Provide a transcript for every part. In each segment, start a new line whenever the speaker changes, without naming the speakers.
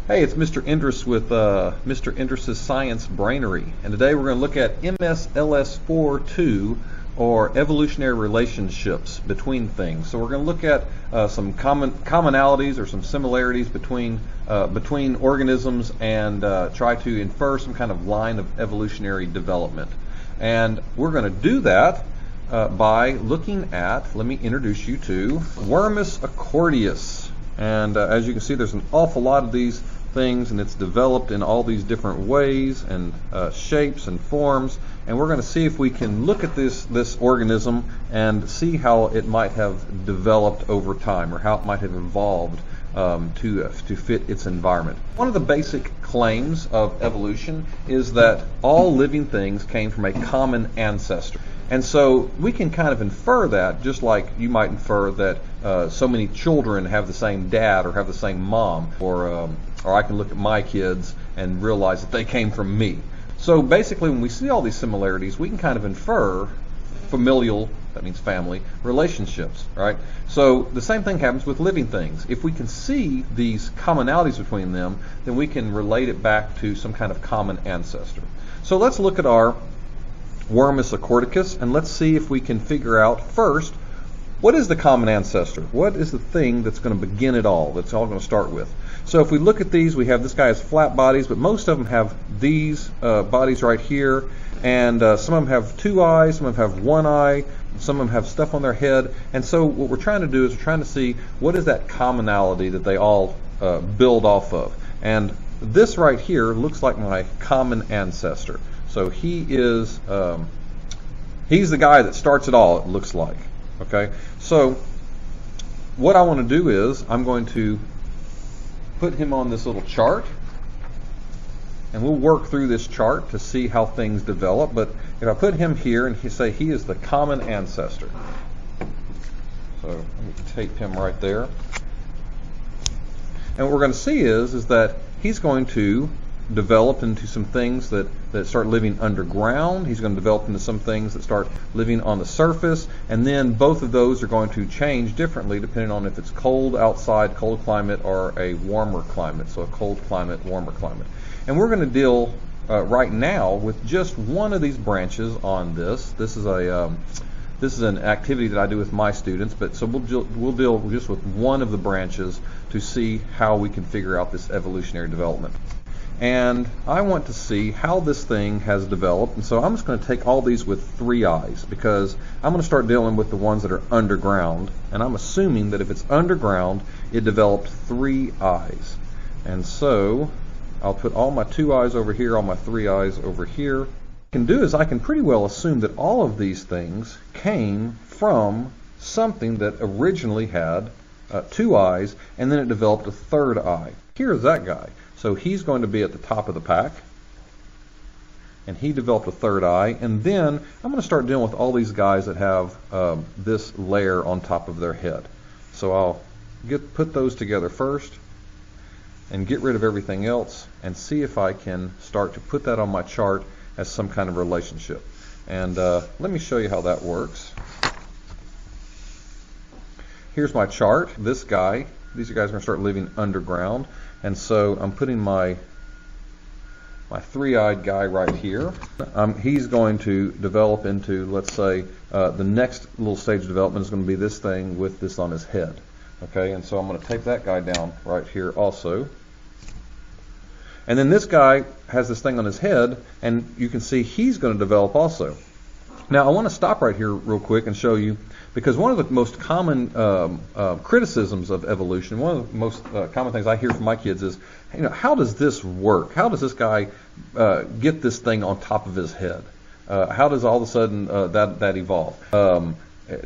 Hey, it's Mr. Indris with Mr. Indris' Science Brainery, and today we're going to look at MS-LS4-2, or evolutionary relationships between things. So we're going to look at some commonalities or some similarities between organisms and try to infer some kind of line of evolutionary development. And we're going to do that by looking at, let me introduce you to Wormus accordius. And as you can see, there's an awful lot of these things, and it's developed in all these different ways and shapes and forms. And we're going to see if we can look at this organism and see how it might have developed over time, or how it might have evolved to fit its environment. One of the basic claims of evolution is that all living things came from a common ancestor. And so we can kind of infer that, just like you might infer that so many children have the same dad or have the same mom, or I can look at my kids and realize that they came from me. So basically, when we see all these similarities, we can kind of infer familial, that means family, relationships, right? So the same thing happens with living things. If we can see these commonalities between them, then we can relate it back to some kind of common ancestor. So let's look at our Wormus accordius, and let's see if we can figure out first, what is the common ancestor? What is the thing that's going to begin it all, that's all going to start with? So if we look at these, we have this guy has flat bodies, but most of them have these bodies right here, and some of them have two eyes, some of them have one eye, some of them have stuff on their head. And so what we're trying to do is we're trying to see what is that commonality that they all build off of. And this right here looks like my common ancestor. So he is, he's the guy that starts it all, it looks like. Okay, so what I want to do is I'm going to put him on this little chart, and we'll work through this chart to see how things develop. But if I put him here and say he is the common ancestor, so let me tape him right there. And what we're going to see is that he's going to develop into some things that start living underground. He's going to develop into some things that start living on the surface, and then both of those are going to change differently depending on if it's cold outside, cold climate, or a warmer climate, so a cold climate, warmer climate. And we're going to deal right now with just one of these branches on this. This is an activity that I do with my students, but so we'll deal just with one of the branches to see how we can figure out this evolutionary development. And I want to see how this thing has developed, and so I'm just going to take all these with three eyes, because I'm going to start dealing with the ones that are underground, and I'm assuming that if it's underground, it developed three eyes. And so I'll put all my two eyes over here, all my three eyes over here. What I can do is I can pretty well assume that all of these things came from something that originally had two eyes, and then it developed a third eye. Here's that guy. So he's going to be at the top of the pack, and he developed a third eye. And then I'm going to start dealing with all these guys that have this layer on top of their head. So I'll put those together first and get rid of everything else and see if I can start to put that on my chart as some kind of relationship. And let me show you how that works. Here's my chart. This guy, these guys are going to start living underground. And so I'm putting my three-eyed guy right here. He's going to develop into, let's say, the next little stage of development is going to be this thing with this on his head. Okay, and so I'm going to tape that guy down right here also. And then this guy has this thing on his head, and you can see he's going to develop also. Now I want to stop right here real quick and show you, because one of the most common criticisms of evolution, one of the most common things I hear from my kids is, how does this work? How does this guy get this thing on top of his head? How does all of a sudden that evolve? Talking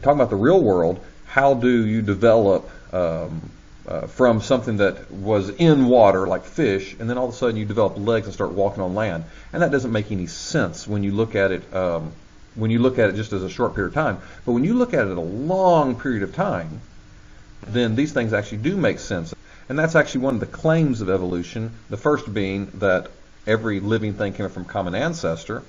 about the real world, how do you develop from something that was in water, like fish, and then all of a sudden you develop legs and start walking on land? And that doesn't make any sense when you look at it. When you look at it just as a short period of time. But when you look at it a long period of time, then these things actually do make sense. And that's actually one of the claims of evolution, the first being that every living thing came from common ancestor,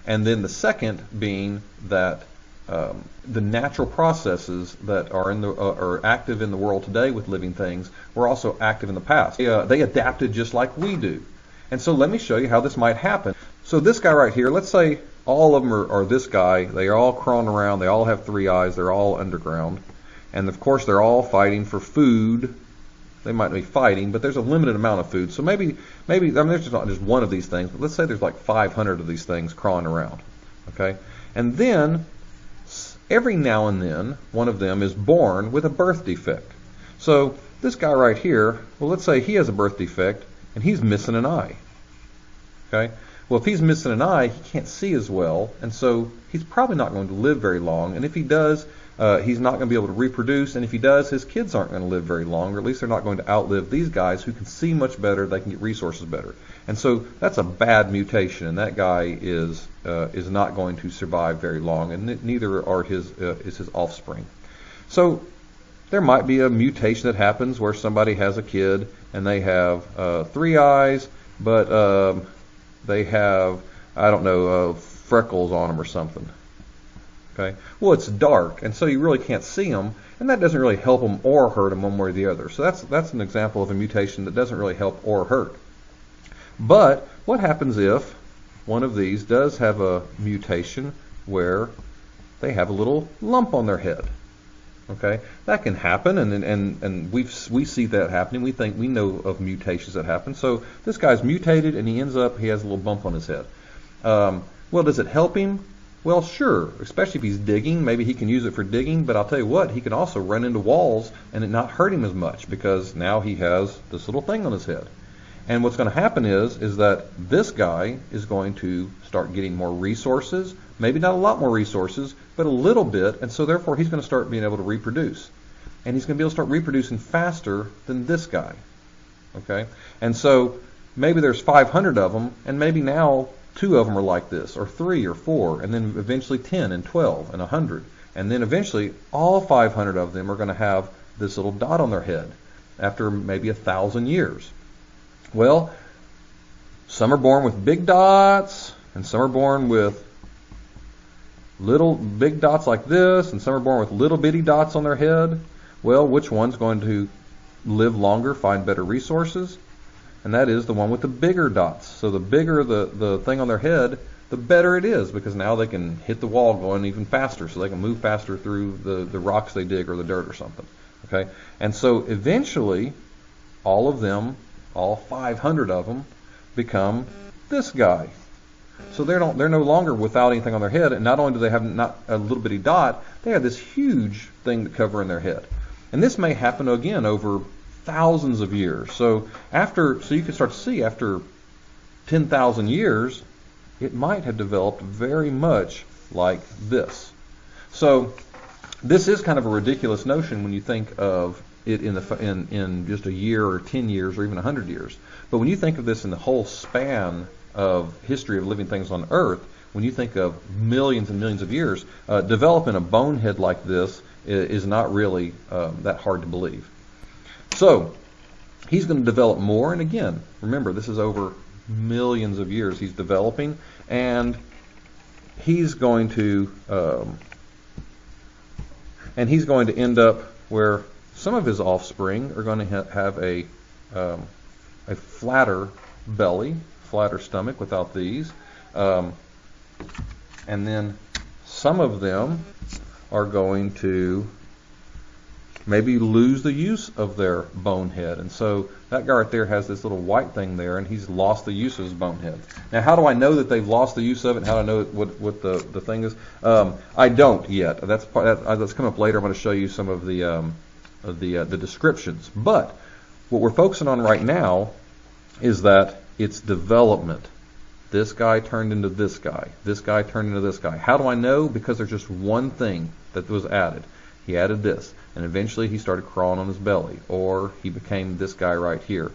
and then the second being that the natural processes that are active in the world today with living things were also active in the past. They adapted just like we do. And so let me show you how this might happen. So this guy right here, let's say all of them are this guy. They are all crawling around. They all have 3 eyes. They're all underground. And of course, they're all fighting for food. They might be fighting, but there's a limited amount of food. So maybe I mean, there's just not just one of these things, but let's say there's like 500 of these things crawling around. Okay? And then every now and then, one of them is born with a birth defect. So this guy right here, well, let's say he has a birth defect and he's missing an eye. Okay? Well, if he's missing an eye, he can't see as well, and so he's probably not going to live very long. And if he does, he's not going to be able to reproduce. And if he does, his kids aren't going to live very long, or at least they're not going to outlive these guys who can see much better. They can get resources better. And so that's a bad mutation, and that guy is not going to survive very long, and neither are is his offspring. So there might be a mutation that happens where somebody has a kid and they have 3 eyes, but they have, I don't know, freckles on them or something. Okay. Well, it's dark, and so you really can't see them, and that doesn't really help them or hurt them one way or the other. So that's an example of a mutation that doesn't really help or hurt. But what happens if one of these does have a mutation where they have a little lump on their head? Okay, that can happen, and we see that happening. We know of mutations that happen. So this guy's mutated, and he has a little bump on his head. Well, does it help him? Well, sure, especially if he's digging. Maybe he can use it for digging, but I'll tell you what, he can also run into walls and it not hurt him as much because now he has this little thing on his head. And what's going to happen is that this guy is going to start getting more resources, maybe not a lot more resources, but a little bit, and so therefore he's going to start being able to reproduce. And he's going to be able to start reproducing faster than this guy. Okay? And so maybe there's 500 of them, and maybe now 2 of them are like this, or 3 or 4, and then eventually 10 and 12 and 100. And then eventually all 500 of them are going to have this little dot on their head after maybe 1,000 years. Well, some are born with big dots, and some are born with little big dots like this, and some are born with little bitty dots on their head. Well, which one's going to live longer, find better resources? And that is the one with the bigger dots. So the bigger the thing on their head, the better it is, because now they can hit the wall going even faster, so they can move faster through the rocks they dig or the dirt or something. Okay? And so eventually all of them, all 500 of them, become this guy. So they're no longer without anything on their head, and not only do they have not a little bitty dot, they have this huge thing to cover in their head. And this may happen again over thousands of years. So you can start to see after 10,000 years, it might have developed very much like this. So this is kind of a ridiculous notion when you think of it in just a year or 10 years or even 100 years. But when you think of this in the whole span of history of living things on Earth, when you think of millions and millions of years, developing a bonehead like this is not really that hard to believe. So he's going to develop more, and again, remember, this is over millions of years he's developing, and he's going to end up where some of his offspring are going to have a flatter belly, flatter stomach without these, and then some of them are going to maybe lose the use of their bonehead. And so that guy right there has this little white thing there, and he's lost the use of his bonehead. Now, how do I know that they've lost the use of it, and how do I know what the thing is? I don't yet. That's coming up later. I'm going to show you some of the descriptions. But what we're focusing on right now is that it's development. This guy turned into this guy. This guy turned into this guy. How do I know? Because there's just one thing that was added. He added this, and eventually he started crawling on his belly, or he became this guy right here.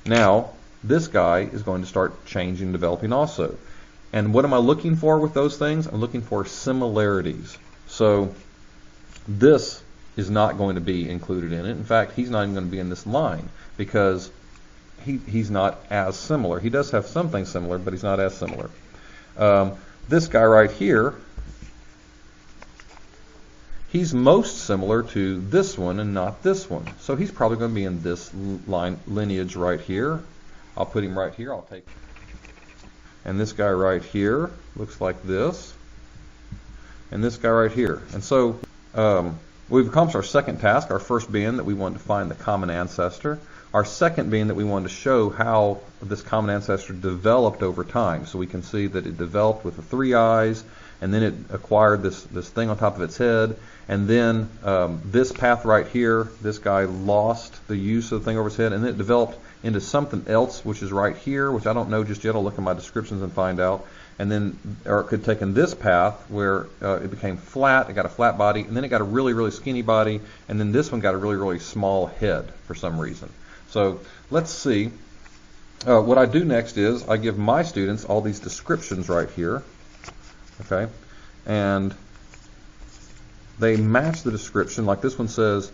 Now, this guy is going to start changing, developing also. And what am I looking for with those things? I'm looking for similarities. So this is not going to be included in it. In fact, he's not even going to be in this line because he's not as similar. He does have something similar, but he's not as similar. This guy right here he's most similar to this one and not this one. So he's probably going to be in this lineage right here. I'll put him right here. I'll take, and this guy right here looks like this, and this guy right here. And so we've accomplished our second task, our first being that we wanted to find the common ancestor. Our second being that we wanted to show how this common ancestor developed over time. So we can see that it developed with the 3 eyes, and then it acquired this thing on top of its head, and then this path right here, this guy lost the use of the thing over his head, and then it developed into something else, which is right here, which I don't know just yet. I'll look in my descriptions and find out. And then, or it could have taken this path where it became flat, it got a flat body, and then it got a really, really skinny body, and then this one got a really, really small head for some reason. So let's see. What I do next is I give my students all these descriptions right here, okay, and they match the description. Like this one says,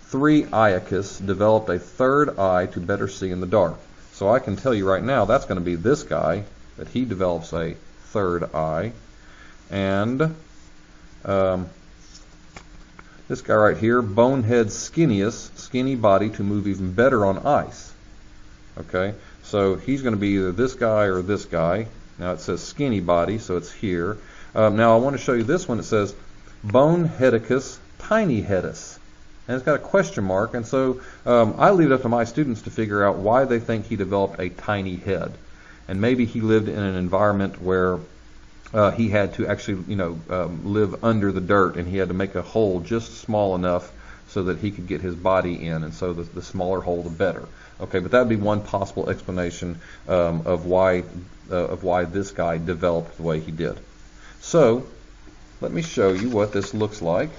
3 Iacus developed a 3rd eye to better see in the dark. So I can tell you right now that's going to be this guy, that he develops a 3rd eye, and this guy right here, Bonehead Skinnius, skinny body to move even better on ice. Okay, so he's going to be either this guy or this guy. Now it says skinny body, so it's here. Now I want to show you this one. It says Boneheadicus Tinyheadus, and it's got a question mark. And so I leave it up to my students to figure out why they think he developed a tiny head. And maybe he lived in an environment where he had to actually, live under the dirt, and he had to make a hole just small enough so that he could get his body in, and so the smaller hole, the better. Okay, but that would be one possible explanation of why this guy developed the way he did. So let me show you what this looks like.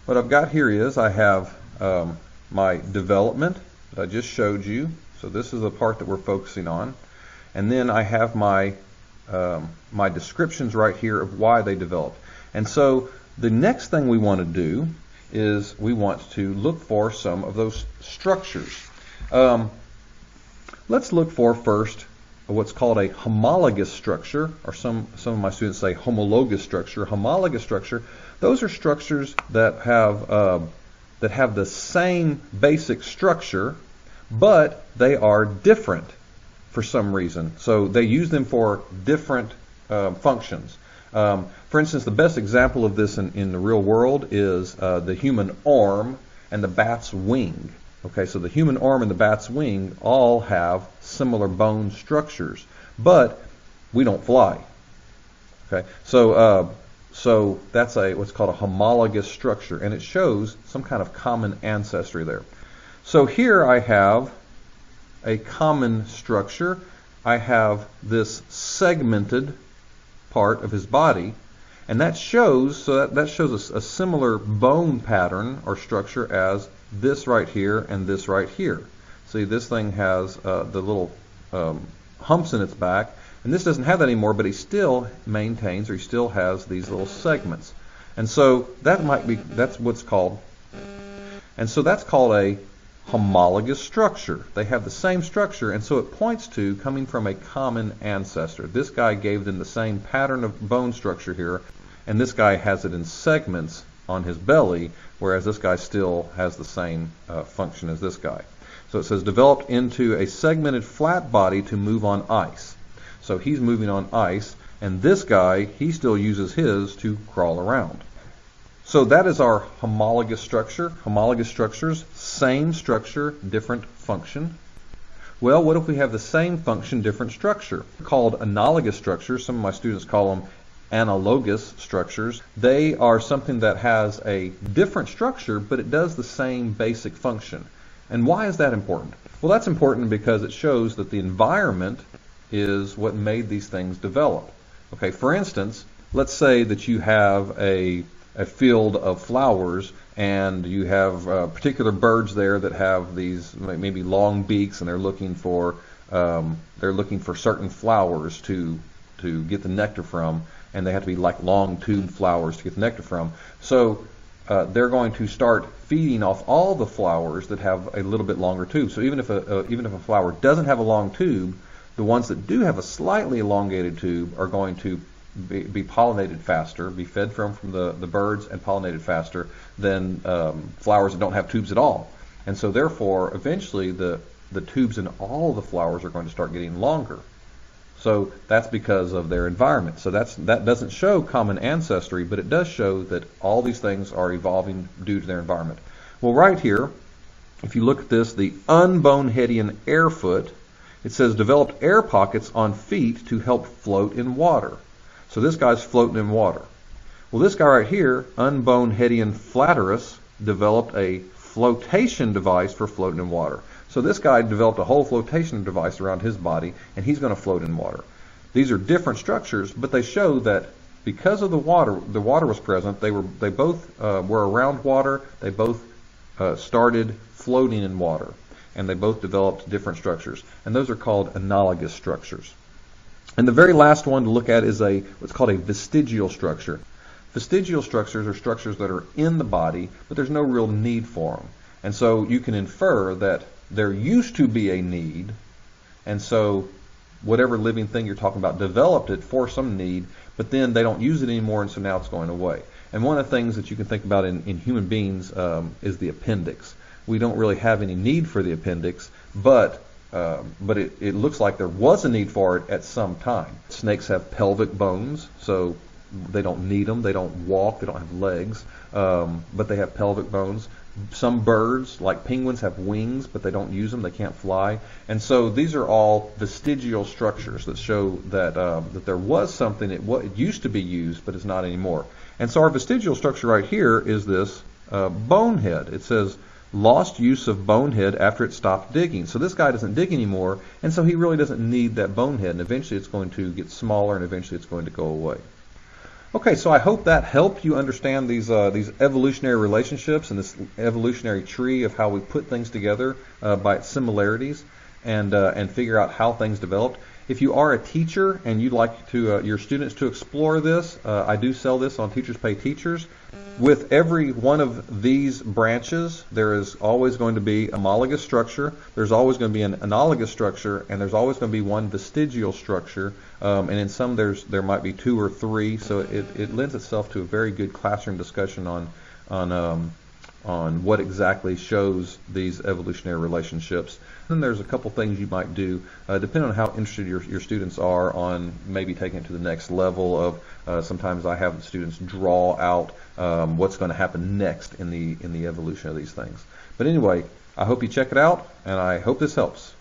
What I've got here is I have my development that I just showed you. So this is the part that we're focusing on. And then I have my my descriptions right here of why they developed. And so the next thing we want to do is we want to look for some of those structures. Let's look for first what's called a homologous structure, or some of my students say homologous structure. Homologous structure, those are structures that have the same basic structure, but they are different for some reason. So they use them for different functions. For instance, the best example of this in the real world is the human arm and the bat's wing. Okay, so the human arm and the bat's wing all have similar bone structures, but we don't fly. Okay, so that's what's called a homologous structure, and it shows some kind of common ancestry there. So here I have a common structure. I have this segmented part of his body, and that shows a similar bone pattern or structure as this right here and this right here. See, this thing has the little humps in its back, and this doesn't have that anymore, but he still maintains, or he still has these little segments. And so that's what's called, and so that's called a homologous structure. They have the same structure, and so it points to coming from a common ancestor. This guy gave them the same pattern of bone structure here, and this guy has it in segments on his belly, whereas this guy still has the same function as this guy. So it says developed into a segmented flat body to move on ice. So he's moving on ice, and this guy, he still uses his to crawl around. So that is our homologous structure. Homologous structures, same structure, different function. Well, what if we have the same function, different structure? Called analogous structures. Some of my students call them analogous structures. They are something that has a different structure, but it does the same basic function. And why is that important? Well, that's important because it shows that the environment is what made these things develop. Okay, for instance, let's say that you have a field of flowers, and you have particular birds there that have these maybe long beaks, and they're looking for certain flowers to get the nectar from, and they have to be like long tube flowers to get the nectar from. So they're going to start feeding off all the flowers that have a little bit longer tube. So even if a flower doesn't have a long tube, The ones that do have a slightly elongated tube are going to be pollinated faster, be fed from the birds and pollinated faster than flowers that don't have tubes at all. And so therefore, eventually the tubes in all the flowers are going to start getting longer. So that's because of their environment. So that doesn't show common ancestry, but it does show that all these things are evolving due to their environment. Well, right here, if you look at this, the unboneheadian airfoot, it says developed air pockets on feet to help float in water. So this guy's floating in water. Well, this guy right here, unboneheadian flaturus, developed a flotation device for floating in water. So this guy developed a whole flotation device around his body, and he's going to float in water. These are different structures, but they show that because of the water was present. They both were around water. They both started floating in water, and they both developed different structures, and those are called analogous structures. And the very last one to look at is what's called a vestigial structure. Vestigial structures are structures that are in the body, but there's no real need for them. And so you can infer that there used to be a need, and so whatever living thing you're talking about developed it for some need, but then they don't use it anymore, and so now it's going away. And one of the things that you can think about in human beings is the appendix. We don't really have any need for the appendix, but it looks like there was a need for it at some time. Snakes have pelvic bones, so they don't need them. They don't walk. They don't have legs, but they have pelvic bones. Some birds, like penguins, have wings, but they don't use them. They can't fly. And so these are all vestigial structures that show that that there was something. It used to be used, but it's not anymore. And so our vestigial structure right here is this bonehead. It says lost use of bonehead after it stopped digging. So this guy doesn't dig anymore, and so he really doesn't need that bonehead. And eventually it's going to get smaller, and eventually it's going to go away. Okay, so I hope that helped you understand these evolutionary relationships and this evolutionary tree of how we put things together by its similarities, and figure out how things developed. If you are a teacher and you'd like to your students to explore this, I do sell this on Teachers Pay Teachers. With every one of these branches, there is always going to be a homologous structure, there's always going to be an analogous structure, and there's always going to be one vestigial structure. And in some there might be 2 or 3, so it lends itself to a very good classroom discussion on what exactly shows these evolutionary relationships. Then there's a couple things you might do, depending on how interested your students are on maybe taking it to the next level of, sometimes I have students draw out what's going to happen next in the evolution of these things. But anyway, I hope you check it out, and I hope this helps.